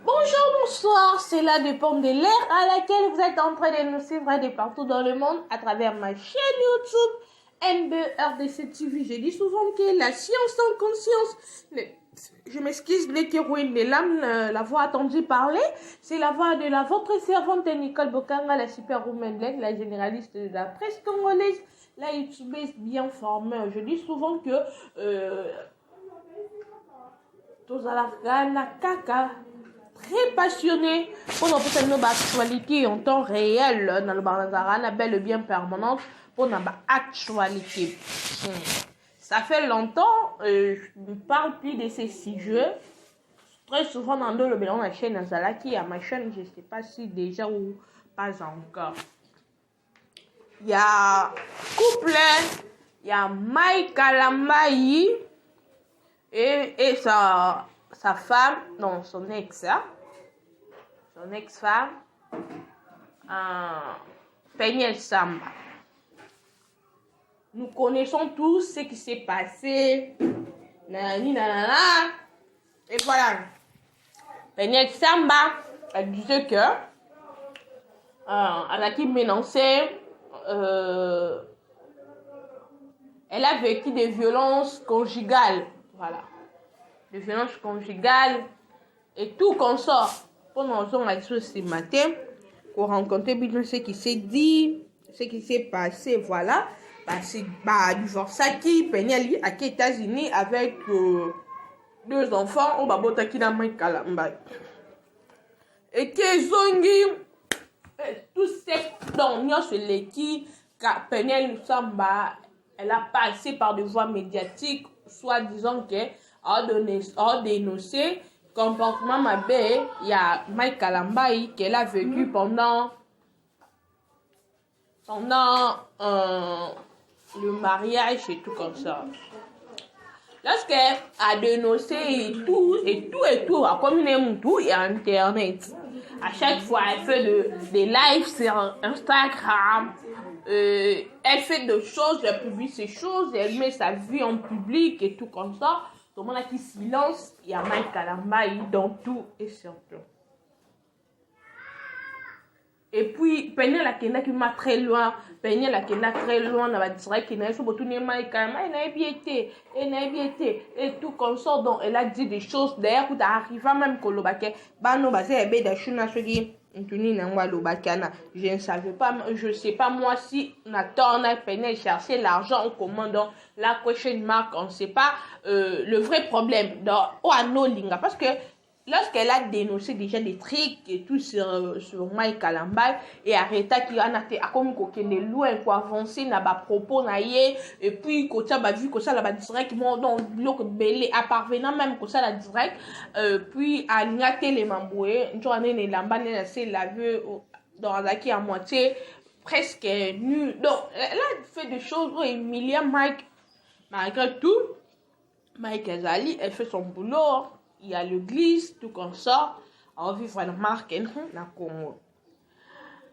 Bonjour, bonsoir, c'est là dépend de l'ère à laquelle vous êtes en train de nous suivre de partout dans le monde à travers ma chaîne YouTube MBRDC TV. Je dis souvent que la science sans conscience, je m'excuse, les kérouines des lames, la voix attendue parler, c'est la voix de votre servante Nicole Bokanga, la superwoman, la généraliste de la presse congolaise, la youtubeuse bien formée. Je dis souvent que tous à la caca très passionné pour notre actualité en temps réel dans le Baranzara, belle et bien permanente pour notre actualité. Ça fait longtemps, je ne parle plus de ces sujets. Très souvent dans le bilan de la chaîne Azalaki, à ma chaîne, je ne sais pas si déjà ou pas encore. Il y a couple, il y a Mike Kalambayi et sa femme, non, son ex-femme, Peniel Samba. Nous connaissons tous ce qui s'est passé. Et voilà. Peniel Samba, elle disait que elle a qui menacé, elle a vécu des violences conjugales. Voilà. Des violences conjugales et tout consort. Pendant ce matin, pour rencontrer bien ce qui s'est dit, ce qui s'est passé, voilà. C'est divorce qui Peniel à qui États-Unis avec 2 enfants au babota qui n'a pas Kalamba. Et que Zongi, tout ce dont nous sur l'équipe, Peniel Samba, elle a passé par des voies médiatiques, soit disant que a dénoncé comportement mauvais. Il y a Mike Kalambayi qu'elle a vécu pendant le mariage et tout comme ça. Lorsqu'elle a dénoncé et tout, comme il aime tout, il y a Internet. À chaque fois, elle fait des lives sur Instagram. Elle fait des choses, elle publie ses choses, elle met sa vie en public et tout comme ça. Tout le monde a qui silence, il y a Mike Kalambayi dans tout et surtout. Et puis, Peniel la kena qui m'a très loin, Peniel la kena très loin, on va dire qu'il n'a pas tout Mike Kalambayi, et tout comme ça. Donc, elle a dit des choses d'ailleurs, où t'arrives même que l'obake, no basé ebe d'achuna chogi. Je ne savais pas, je ne sais pas moi si Nathan a Peniel chercher l'argent en commandant la question marque, on ne sait pas le vrai problème dans Oanolinga parce que lorsqu'elle a dénoncé déjà des trucs et tout sur Mike Kalambayi et arrêta qui a été comme kokende loin pour avancer na ba propos na ye et puis quand ça vu que ça la direct mon donc bloc belé à parvenant même que ça la direct puis à ngate les mamboué journée ne lambane c'est la vue dans la qui à moitié presque nu donc elle a fait des choses où Emilia Mike malgré tout Mike Azali elle fait son boulot. Il y a l'église, tout comme ça. On vit vraiment marqué dans Congo.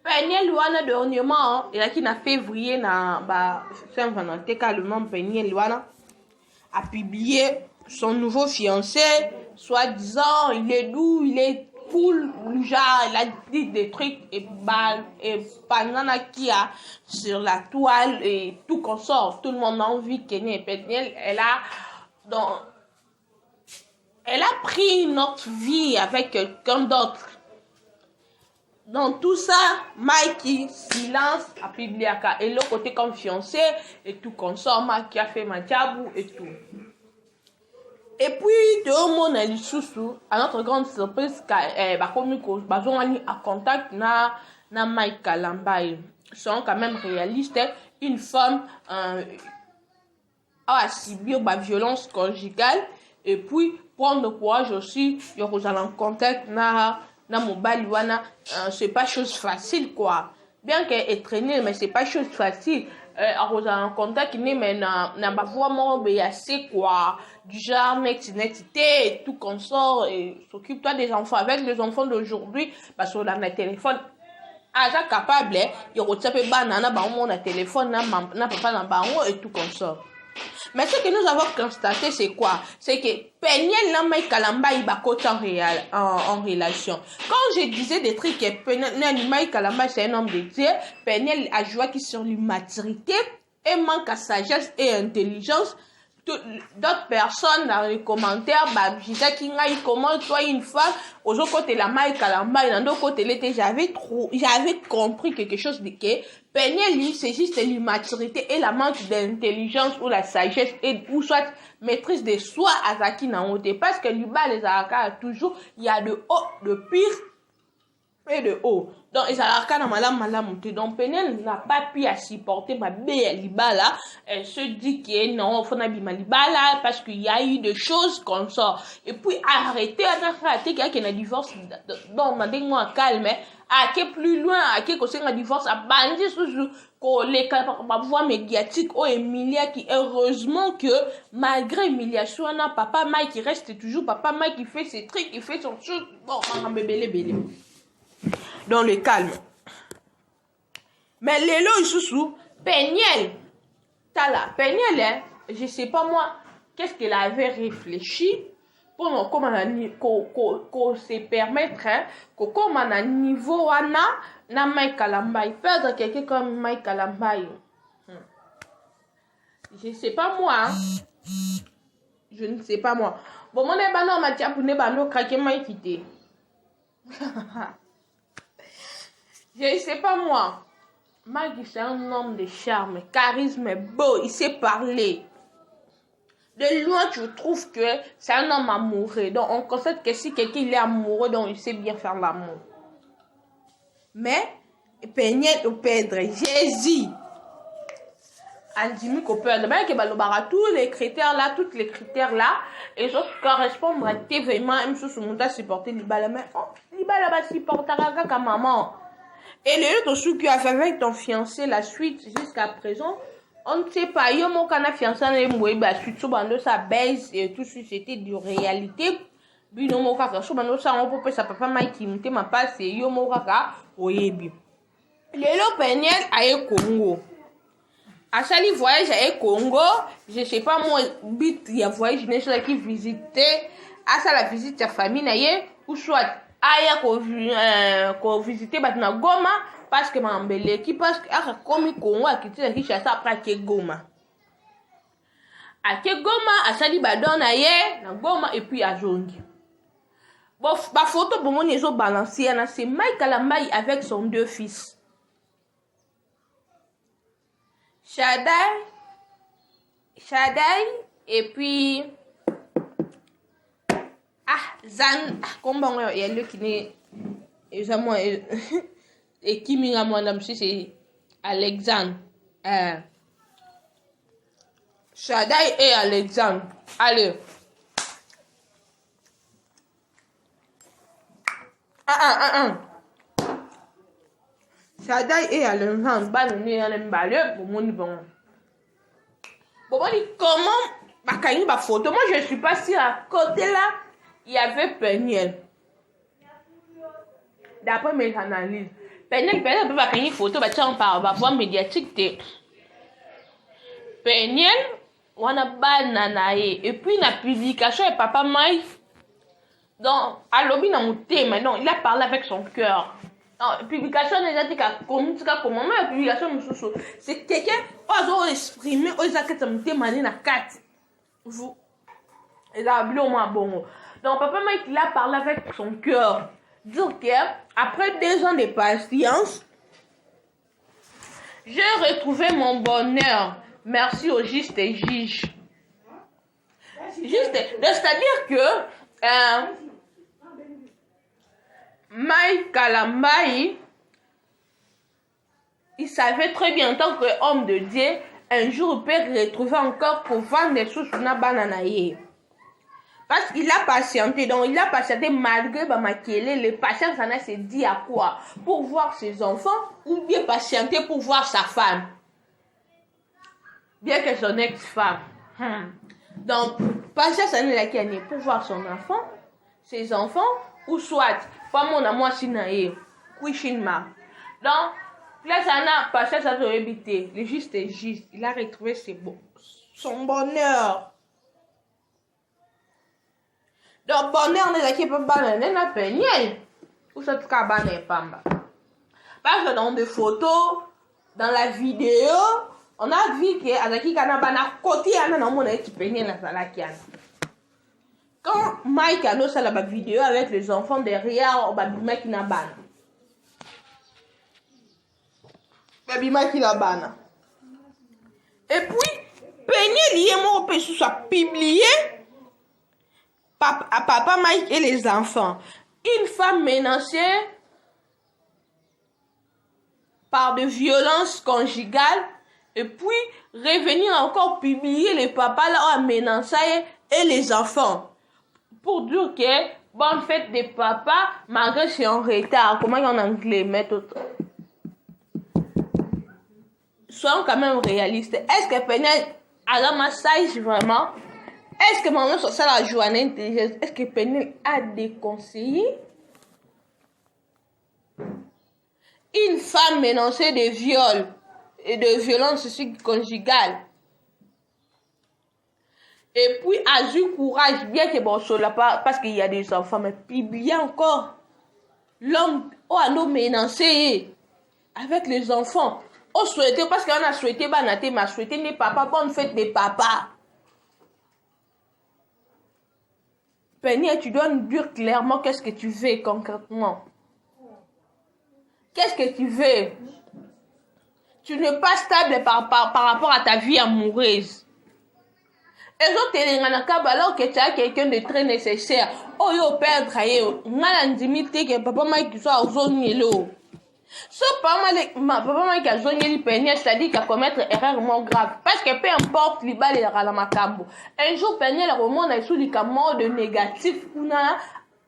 Peniel Luana dernièrement, il y a qui n'a février dans Saint-Valentin car le nom Peniel Luana a publié son nouveau fiancé, soi-disant il est doux, il est cool, genre il a dit des trucs et pendant qui a sur la toile et tout comme ça, tout le monde a envie que Peniel elle a pris notre vie avec quelqu'un d'autre. Dans tout ça, Mikey, silence, a publié et le côté comme fiancé et tout comme ça, Mikey a fait ma diabou et tout. Et puis, de mon sous à notre grande surprise, à contact na Mike Kalambayi. Sont quand même réalistes. Une femme a subi la violence conjugale et puis prendre courage aussi, il y a en contact na mobile wana, c'est pas chose facile quoi. Bien qu'elle traînée mais c'est pas chose facile. En contact ni mais na ba voix mon assez quoi, du genre nexité et tout comme ça et s'occupe-toi des enfants avec les enfants d'aujourd'hui parce qu'on a un téléphone aja capable il y a pas banana ba mon téléphone na papa na bango et tout comme ça. Mais ce que nous avons constaté, c'est quoi? C'est que Peniel n'a pas Kalamba il va en relation. Quand je disais des trucs que Peniel Kalamba c'est un homme de Dieu, Peniel a joué sur l'immaturité et manque à sagesse et intelligence. D'autres personnes dans les commentaires, bah, je disais qu'il y a comment toi une femme, aux autres côtés la maille Kalamba et dans d'autres côtés l'été, j'avais compris quelque chose de que Peniel lui c'est juste l'immaturité et la manque d'intelligence ou la sagesse et ou soit maîtrise de soi à Zaki Naote parce que lui bas les aracas toujours il y a de haut, de pire et de haut. Donc, ils ont malam. Donc, Peniel n'a pas pu supporter ma belle libala. Elle se dit que non, il faut n'abîmer libala parce qu'il y a eu des choses comme ça. Et puis, arrêtez, qu'il y a un divorce. Donc, moi calme. À qui plus loin, à qui conseille un divorce, à bandi sous les voix médiatiques au Emilia qui, heureusement que, malgré Emiliation, on a papa Mike qui reste toujours papa Mike qui fait ses trucs, qui fait son chose. Bon, on va bébé. Dans le calme. Mais Lélo Isusu, Peniel, Peniel, hein, je sais pas moi, qu'est-ce qu'elle avait réfléchi pour qu'on se permettre, hein, comme on a niveau na Mike Kalambai, perdre quelqu'un comme Mike Kalambai. Je sais pas moi, hein. Je ne sais pas moi. Bon, mon ébano m'a dit pour ne pas nous craquer Mike quitter. Je ne sais pas moi. Maggie, c'est un homme de charme, charisme, beau, il sait parler. De loin, tu trouves que c'est un homme amoureux. Donc, on constate que si quelqu'un est amoureux, donc il sait bien faire l'amour. Mais, Peniel ou perdre, Jésus. Andimi qu'on perd. Mais que tous les critères là, et ça correspondent à vraiment même chose sur mon tas supporter l'ibala. Mais, l'ibala va supporter à maman. Et les autres sous qui a fait avec ton fiancé la suite jusqu'à présent, on ne sait pas. Yo mon kana fiancé na moué ba suite so bando sa baise et tout ça c'était de réalité. Bino mo kaka so bando sa on peut ça papa Mike imité ma passe yo mo kaka oyebi. Lelo Peniel aye Congo. À chaque voyage aye Congo, je sais pas moi bit il y a voyage n'est qui visiter à ça la visite ta famille na ye ou soit aya ko visiter batna Goma parce que mambeleki parce que aka komi Congo akiti ki chasa après ke Goma asali badona ye na Goma et puis azongi bon ba photo bon on ezo balancer na c'est Mike Kalambai avec son deux fils Shaddai et puis Zan, comment il y a le qui n'est exactement et qui m'a moi c'est Alexandre. Shaddai et Alexandre. Allez. Shaddai et Alexandre. Banné à l'emballe pour mon bon. Bon, comment bakani ba photo. Moi je suis pas si à côté là. Il y avait Peniel. D'après mes analyses, Peniel peut pas gagner photo, on parle, va voir médiatique. Peniel, on a bananaé. Et puis la publication et papa Mike. Donc, à l'objet dans mon thème, non, il a parlé avec son cœur. Non, publication déjà dit comment la publication c'est quelqu'un qui a exprimé, qui a exprimé na 4. Vous, il a appelé au moins bon. Donc, papa Mike, il a parlé avec son cœur. Dire qu'après 2 ans de patience, j'ai retrouvé mon bonheur. Merci au juste et juge. C'est-à-dire que Mike Kalambai, il savait très bien en tant qu'homme de Dieu, un jour il peut retrouver encore pour vendre des choses sur la bananaïe. Parce qu'il a patienté, donc il a patienté malgré les patients ça s'est dit à quoi? Pour voir ses enfants ou bien patienter pour voir sa femme. Bien que son ex-femme. Donc, patience ça n'est la pour voir son enfant, ses enfants, ou soit, pas mon amour sinae, Kwishinma. Donc, là ça n'a patience à éviter. Le juste est juste. Il a retrouvé son bonheur. Donc, bonheur n'est qui peut pas n'a peigné. Ou ça te cabane pamba. Parce que dans des photos, dans la vidéo, on a vu que Azaki Kanabana côté à non mon est peigné la salakiana. Quand Mike a noté la vidéo avec les enfants derrière, Babima qui n'a ban. Babima qui n'a ban. Et puis, peigné lié mon péché soit publié à papa Mike et les enfants. Une femme menacée par de violences conjugales et puis revenir encore publier les papas là en menaçant et les enfants pour dire que bonne fête des papas malgré c'est en retard. Comment en anglais mettre soyons quand même réalistes. Est-ce que Penel a un massage vraiment? Est-ce que maman sur ça la journée intelligente? Est-ce que Penel a des conseillers? Une femme menacée de viol et de violence conjugale. Et puis, a eu courage, bien que bon, cela parce qu'il y a des enfants, mais puis bien encore, l'homme a nous menacé avec les enfants. On souhaitait, parce qu'on a souhaité, banaté, mais souhaité les papas, bonne fête des papas. Penny, tu dois nous dire clairement qu'est-ce que tu veux concrètement. Qu'est-ce que tu veux? Tu n'es pas stable par rapport à ta vie amoureuse. Et autres, alors que tu as quelqu'un de très nécessaire. Oh, yo, perdre, yo. Malandimité que papa Mike soit aux zones yellow. Ce papa Mike a zoné le peigné, c'est-à-dire qu'à commettre erreur moins grave. Parce que peu importe, les balles à la macambo. Un jour, peigné, le roman a sous les camons de négatif.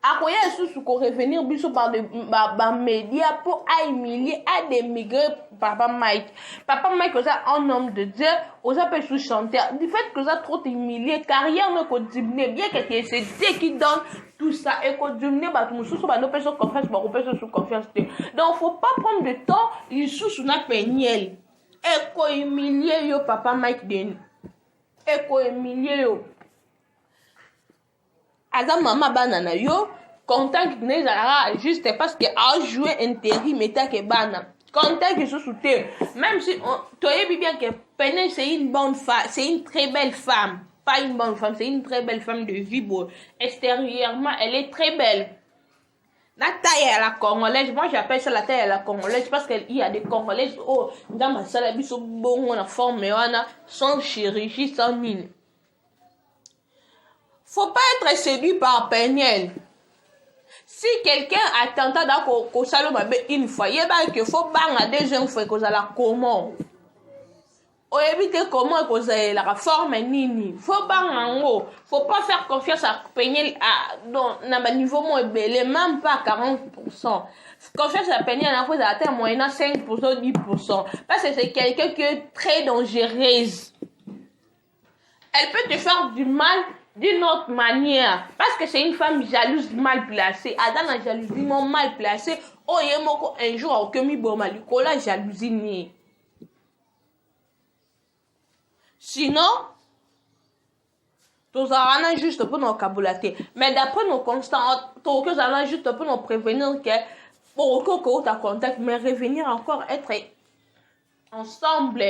À quoi est-ce que revenir biso par des médias pour humilier, à démigrer papa Mike. Papa Mike, c'est un homme de Dieu, on s'appelle sous chanteur. Du fait que ça trop humilié, carrière ne peut diminuer, bien que c'est Dieu qui donne tout ça et que diminuer, bah tout sous bah nos personnes confiance, bah personnes sous confiance. Donc faut pas prendre de temps, il sous na peigniel. Et qu'on humilier yo papa Mike den. Et qu'on humilier yo. Aga mama banana yo contact ne zara juste parce que a joué intérim état que bana contact que soutien même si tu es bien que Penel c'est une bonne femme, c'est une très belle femme, pas une bonne femme, c'est une très belle femme de vie beau. Extérieurement elle est très belle. La taille à la congolaise, moi j'appelle ça la taille à la congolaise parce qu'il y a des congolaises oh dans ma salle biso bon on a formé on a sans chirurgie sans mine. Faut pas être séduit par Penel. Si quelqu'un a tenté d'ako salon une fois, il y a qu'il faut bang deuxième fois que la comment. On évite comment que la forme nini. Faut bang en haut. Faut pas faire confiance à Penel dans le niveau moins belé, même pas 40%. Confiance à Penel à fois atteint moyennant 5%, 10%. Parce que c'est quelqu'un qui est très dangereuse. Elle peut te faire du mal d'une autre manière. Parce que c'est une femme jalouse mal placée. Adam la jalousie mal placée. Oh, il y a un jour que mi bon mal. La jalousie ni. Sinon, tous en juste pour nous cabulater. Mais d'après nos constants, tous en juste pour nous prévenir que pour que tu as contact, mais revenir encore être ensemble.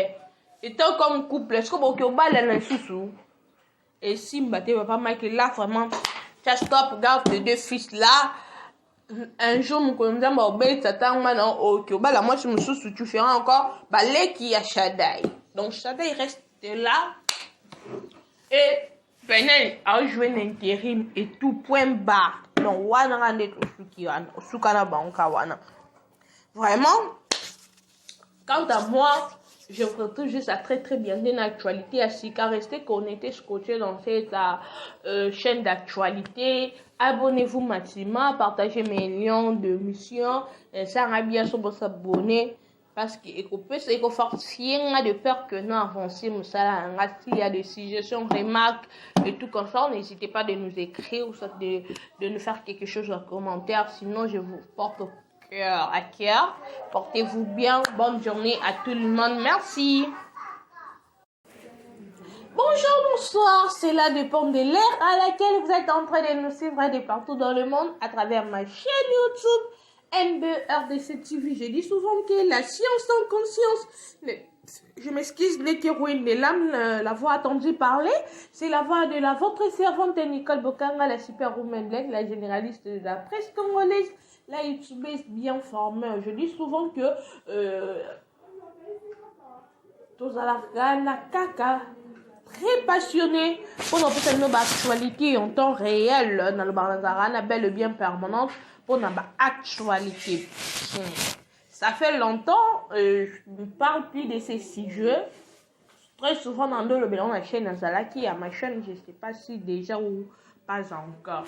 Étant comme couple. Est-ce que vous avez un sous? Et si m'battait papa Mike là vraiment stop garde les deux fils là un jour nous connaissons ma belle t'attend maintenant ok bah la moi je me suis tu feras encore bah les qui a Shaddai donc Shaddai reste là et Penel a joué l'intérim et tout point bas donc wana rande tout qui wana sukana banka wana vraiment quant à moi je vous retrouve juste à très bien d'une actualité ainsi qu'à rester connecté, scotché dans cette chaîne d'actualité. Abonnez-vous maximum, partagez mes liens de mission. Ça va bien sûr pour s'abonner parce qu'il faut fortifier de peur que nous avancions. S'il y a des suggestions, remarques et tout comme ça, n'hésitez pas de nous écrire ou soit de nous faire quelque chose en commentaire. Sinon, je vous porte à cœur. Portez-vous bien. Bonne journée à tout le monde. Merci. Bonjour, bonsoir, c'est la dépend de l'ère à laquelle vous êtes en train de nous suivre de partout dans le monde à travers ma chaîne YouTube MBRDC TV. Je dis souvent que la science en conscience, je m'excuse, n'est que ruine des lames, la voix attendue parler, c'est la voix de la votre servante Nicole Bokanga, la superwoman, la généraliste de la presse congolaise, la youtubeuse bien formée. Je dis souvent que tous à la caca très passionné pour notre actualité en temps réel dans le Baranzara, bel et bien permanente pour notre actualité. Ça fait longtemps, je ne parle plus de ces sujets. Très souvent dans le bilan de la chaîne Zalaki, à ma chaîne, je ne sais pas si déjà ou pas encore.